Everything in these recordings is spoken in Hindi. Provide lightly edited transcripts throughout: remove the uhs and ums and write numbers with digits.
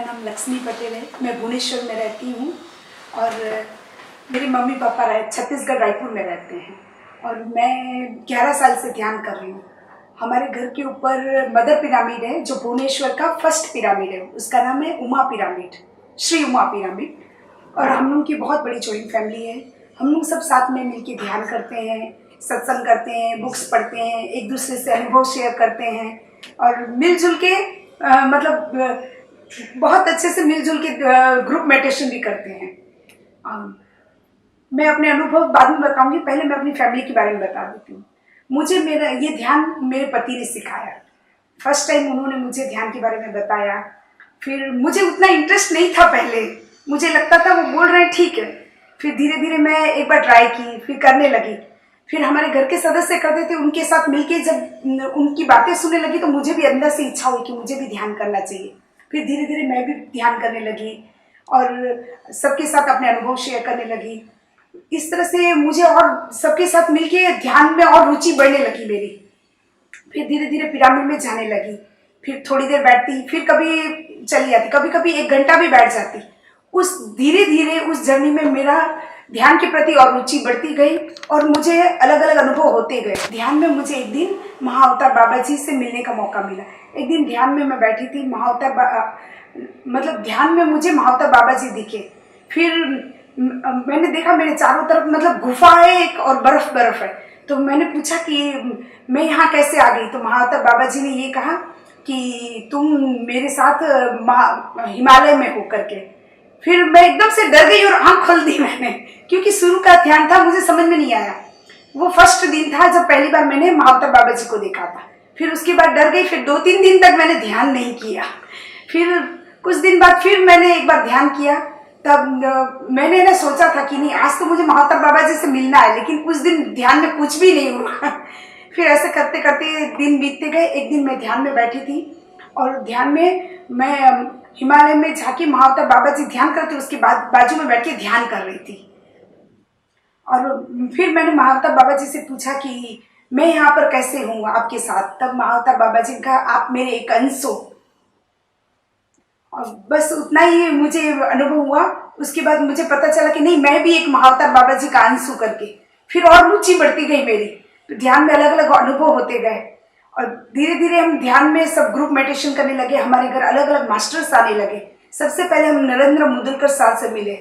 मेरा नाम लक्ष्मी पटेल है। मैं भुवनेश्वर में रहती हूँ और मेरे मम्मी पापा छत्तीसगढ़ रायपुर में रहते हैं और मैं 11 साल से ध्यान कर रही हूँ। हमारे घर के ऊपर मदर पिरामिड है जो भुवनेश्वर का फर्स्ट पिरामिड है, उसका नाम है उमा पिरामिड, श्री उमा पिरामिड। और हम लोग की बहुत बड़ी जॉइंट फैमिली है। हम लोग सब साथ में मिलके ध्यान करते हैं, सत्संग करते हैं, बुक्स पढ़ते हैं, एक दूसरे से अनुभव शेयर करते हैं और मिलजुल के बहुत अच्छे से मिलजुल के ग्रुप मेडिटेशन भी करते हैं। मैं अपने अनुभव बाद में बताऊंगी, पहले मैं अपनी फैमिली के बारे में बता देती हूँ। मुझे मेरा ये ध्यान मेरे पति ने सिखाया। फर्स्ट टाइम उन्होंने मुझे ध्यान के बारे में बताया। फिर मुझे उतना इंटरेस्ट नहीं था, पहले मुझे लगता था वो बोल रहे हैं ठीक है। फिर धीरे धीरे मैं एक बार ट्राई की, फिर करने लगी। फिर हमारे घर के सदस्य करते थे, उनके साथ मिलके जब उनकी बातें सुनने लगी तो मुझे भी अंदर से इच्छा हुई कि मुझे भी ध्यान करना चाहिए। फिर धीरे धीरे मैं भी ध्यान करने लगी और सबके साथ अपने अनुभव शेयर करने लगी। इस तरह से मुझे और सबके साथ मिलके ध्यान में और रुचि बढ़ने लगी मेरी। फिर धीरे धीरे पिरामिड में जाने लगी। फिर थोड़ी देर बैठती, फिर कभी चली जाती, कभी कभी 1 घंटा भी बैठ जाती। उस धीरे धीरे उस जर्नी में मेरा ध्यान के प्रति और रुचि बढ़ती गई और मुझे अलग अलग अनुभव होते गए। ध्यान में मुझे एक दिन महाअवतार बाबा जी से मिलने का मौका मिला। एक दिन ध्यान में मैं बैठी थी, ध्यान में मुझे महाअवतार बाबा जी दिखे। फिर मैंने देखा मेरे चारों तरफ गुफा है एक और बर्फ बर्फ है। तो मैंने पूछा कि मैं यहाँ कैसे आ गई। तो महाअवतार बाबा जी ने ये कहा कि तुम मेरे साथ हिमालय में हो करके। फिर मैं एकदम से डर गई और आंख खोल दी मैंने, क्योंकि शुरू का ध्यान था, मुझे समझ में नहीं आया। वो फर्स्ट दिन था जब पहली बार मैंने महाअवतार बाबा जी को देखा था। फिर उसके बाद डर गई। फिर 2-3 दिन तक मैंने ध्यान नहीं किया। फिर कुछ दिन बाद फिर मैंने एक बार ध्यान किया। तब मैंने ना सोचा था कि नहीं, आज तो मुझे महाअवतार बाबा जी से मिलना है, लेकिन उस दिन ध्यान में कुछ भी नहीं हुआ। फिर ऐसे करते करते दिन बीतते गए। एक दिन मैं ध्यान में बैठी थी और ध्यान में मैं हिमालय में जाके महाअवतार बाबा जी ध्यान करते, उसके बाद बाजू में बैठ के ध्यान कर रही थी। और फिर मैंने महाअवतार बाबा जी से पूछा कि मैं यहाँ पर कैसे हूँ आपके साथ। तब महाअवतार बाबा जी ने कहा आप मेरे एक अंश हो। और बस उतना ही मुझे अनुभव हुआ। उसके बाद मुझे पता चला कि नहीं, मैं भी एक महाअवतार बाबा जी का अंश हूँ करके। फिर और रुचि बढ़ती गई मेरी। तो ध्यान में अलग अलग अनुभव होते गए और धीरे धीरे हम ध्यान में सब ग्रुप मेडिटेशन करने लगे। हमारे घर अलग अलग मास्टर्स आने लगे। सबसे पहले हम नरेंद्र मुदलकर साहब से मिले।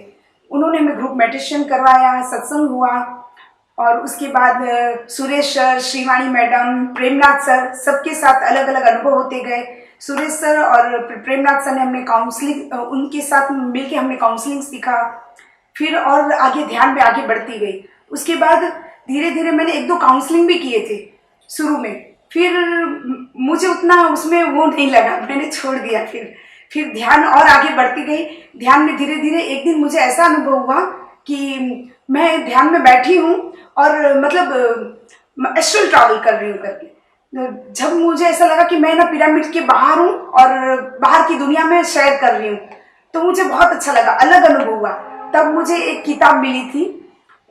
उन्होंने हमें ग्रुप मेडिटेशन करवाया, सत्संग हुआ। और उसके बाद Suresh sir, Shrivani madam, Premnath sir, सबके साथ अलग अलग अनुभव होते गए। सुरेश सर और प्रेमनाथ सर ने हमने काउंसलिंग, उनके साथ मिलके हमने काउंसलिंग सीखा। फिर और आगे ध्यान में आगे बढ़ती गई। उसके बाद धीरे धीरे मैंने 1-2 काउंसलिंग भी किए थे शुरू में। फिर मुझे उतना उसमें वो नहीं लगा, मैंने छोड़ दिया। फिर ध्यान और आगे बढ़ती गई। ध्यान में धीरे धीरे एक दिन मुझे ऐसा अनुभव हुआ कि मैं ध्यान में बैठी हूँ और एस्ट्रल ट्रैवल कर रही हूँ करके। जब मुझे ऐसा लगा कि मैं ना पिरामिड के बाहर हूँ और बाहर की दुनिया में सैर कर रही हूँ, तो मुझे बहुत अच्छा लगा, अलग अनुभव हुआ। तब मुझे एक किताब मिली थी,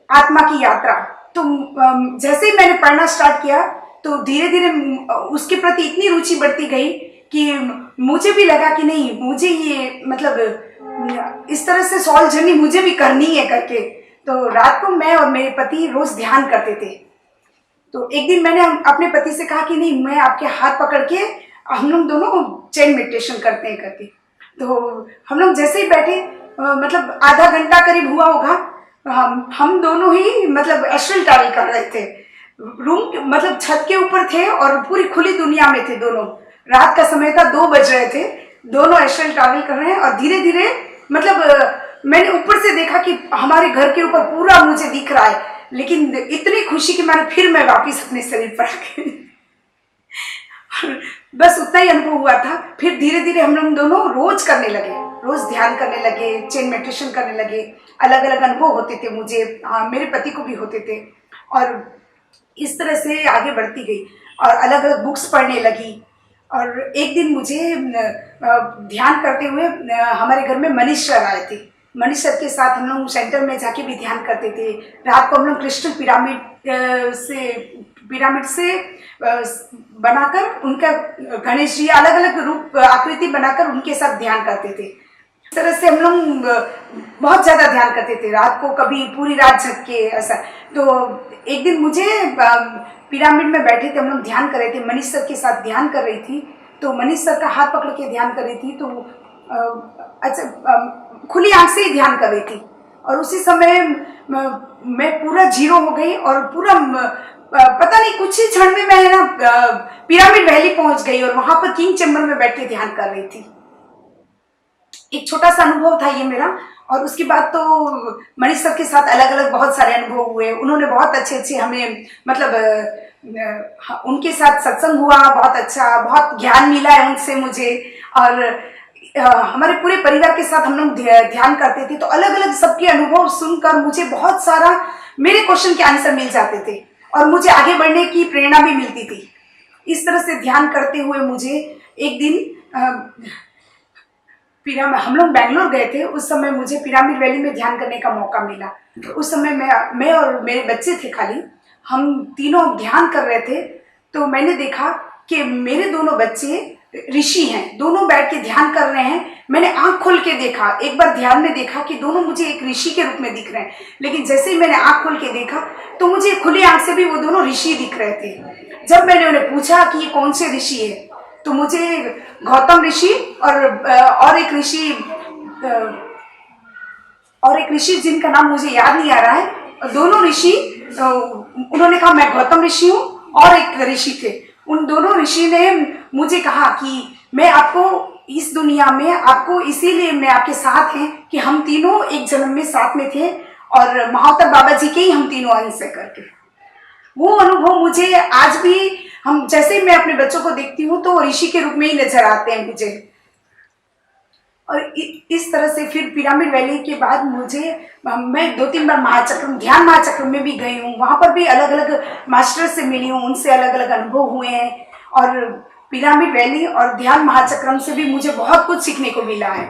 आत्मा की यात्रा। तो जैसे ही मैंने पढ़ना स्टार्ट किया तो धीरे धीरे उसके प्रति इतनी रुचि बढ़ती गई कि मुझे भी लगा कि नहीं, मुझे ये इस तरह से सॉल जर्नी मुझे भी करनी है करके। तो रात को मैं और मेरे पति रोज ध्यान करते थे। तो एक दिन मैंने अपने पति से कहा कि नहीं, मैं आपके हाथ पकड़ के हम लोग दोनों चेन मेडिटेशन करते हैं करके। तो हम लोग जैसे ही बैठे, आधा घंटा करीब हुआ होगा, हम दोनों ही एस्ट्रल ट्रैवल कर रहे थे। रूम छत के ऊपर थे और पूरी खुली दुनिया में थे दोनों। रात का समय था, 2 बज रहे थे। दोनों एस्ट्रल ट्रैवल कर रहे हैं और धीरे धीरे मैंने ऊपर से देखा कि हमारे घर के ऊपर पूरा मुझे दिख रहा है। लेकिन इतनी खुशी कि मैं वापिस अपने शरीर पर आ गई। बस उतना ही अनुभव हुआ था। फिर धीरे धीरे हम लोग दोनों रोज करने लगे, रोज ध्यान करने लगे, चेन मेडिटेशन करने लगे। अलग अलग अनुभव होते थे मुझे, मेरे पति को भी होते थे। और इस तरह से आगे बढ़ती गई और अलग अलग बुक्स पढ़ने लगी। और एक दिन मुझे ध्यान करते हुए हमारे घर में मनीष सर आए थे। मनीष सर के साथ हम लोग सेंटर में जाके भी ध्यान करते थे। रात को हम लोग क्रिस्टल पिरामिड से बनाकर उनका गणेश जी अलग अलग रूप आकृति बनाकर उनके साथ ध्यान करते थे। इस तरह से हम लोग बहुत ज़्यादा ध्यान करते थे, रात को कभी पूरी रात जग के ऐसा। तो एक दिन मुझे पिरामिड में बैठे थे, हम लोग ध्यान कर रहे थे, मनीष सर के साथ ध्यान कर रही थी। तो मनीष सर का हाथ पकड़ के ध्यान कर रही थी, तो खुली आंख से ही ध्यान कर रही थी। और उसी समय मैं पूरा जीरो हो गई और पूरा पता नहीं कुछ ही क्षण में मैं ना पिरामिड वैली पहुंच गई और वहां पर किंग चैम्बर में बैठ के ध्यान कर रही थी। एक छोटा सा अनुभव था ये मेरा। और उसके बाद तो मनीष सर के साथ अलग अलग बहुत सारे अनुभव हुए। उन्होंने बहुत अच्छे हमें मतलब उनके साथ सत्संग हुआ, बहुत अच्छा, बहुत ज्ञान मिला है उनसे मुझे। और हमारे पूरे परिवार के साथ हम लोग ध्यान करते थे, तो अलग अलग सबके अनुभव सुनकर मुझे बहुत सारा मेरे क्वेश्चन के आंसर मिल जाते थे और मुझे आगे बढ़ने की प्रेरणा भी मिलती थी। इस तरह से ध्यान करते हुए मुझे एक दिन हम लोग बैंगलोर गए थे, उस समय मुझे पिरामिड वैली में ध्यान करने का मौका मिला। उस समय मैं और मेरे बच्चे थे, खाली हम तीनों ध्यान कर रहे थे। तो मैंने देखा कि मेरे दोनों बच्चे ऋषि हैं, दोनों बैठ के ध्यान कर रहे हैं। मैंने आंख खोल के देखा, एक बार ध्यान में देखा कि दोनों मुझे एक ऋषि के रूप में दिख रहे हैं। लेकिन जैसे ही मैंने आंख खोल के देखा तो मुझे खुली आंख से भी वो दोनों ऋषि दिख रहे थे। जब मैंने उन्हें पूछा कि ये कौन से ऋषि है, तो मुझे गौतम ऋषि और एक ऋषि जिनका नाम मुझे याद नहीं आ रहा है, दोनों ऋषि, उन्होंने कहा मैं गौतम ऋषि हूँ, और एक ऋषि थे। उन दोनों ऋषि ने मुझे कहा कि मैं आपको इस दुनिया में आपको इसीलिए मैं आपके साथ हैं कि हम तीनों एक जन्म में साथ में थे और महाअवतार बाबा जी के ही हम तीनों अंश है करके। वो अनुभव मुझे आज भी, हम जैसे ही मैं अपने बच्चों को देखती हूँ तो ऋषि के रूप में ही नजर आते हैं मुझे। और इस तरह से फिर पिरामिड वैली के बाद मैं 2-3 बार ध्यान महाचक्र में भी गई हूँ। वहां पर भी अलग अलग मास्टर से मिली हूँ, उनसे अलग अलग अनुभव हुए हैं। और पिरामिड वैली और ध्यान महाचक्रम से भी मुझे बहुत कुछ सीखने को मिला है।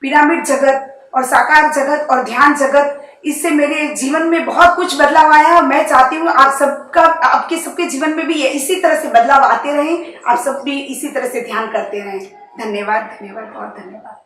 पिरामिड जगत और साकार जगत और ध्यान जगत, इससे मेरे जीवन में बहुत कुछ बदलाव आया है। और मैं चाहती हूँ आपके सबके जीवन में भी इसी तरह से बदलाव आते रहें, आप सब भी इसी तरह से ध्यान करते रहें। धन्यवाद, बहुत धन्यवाद।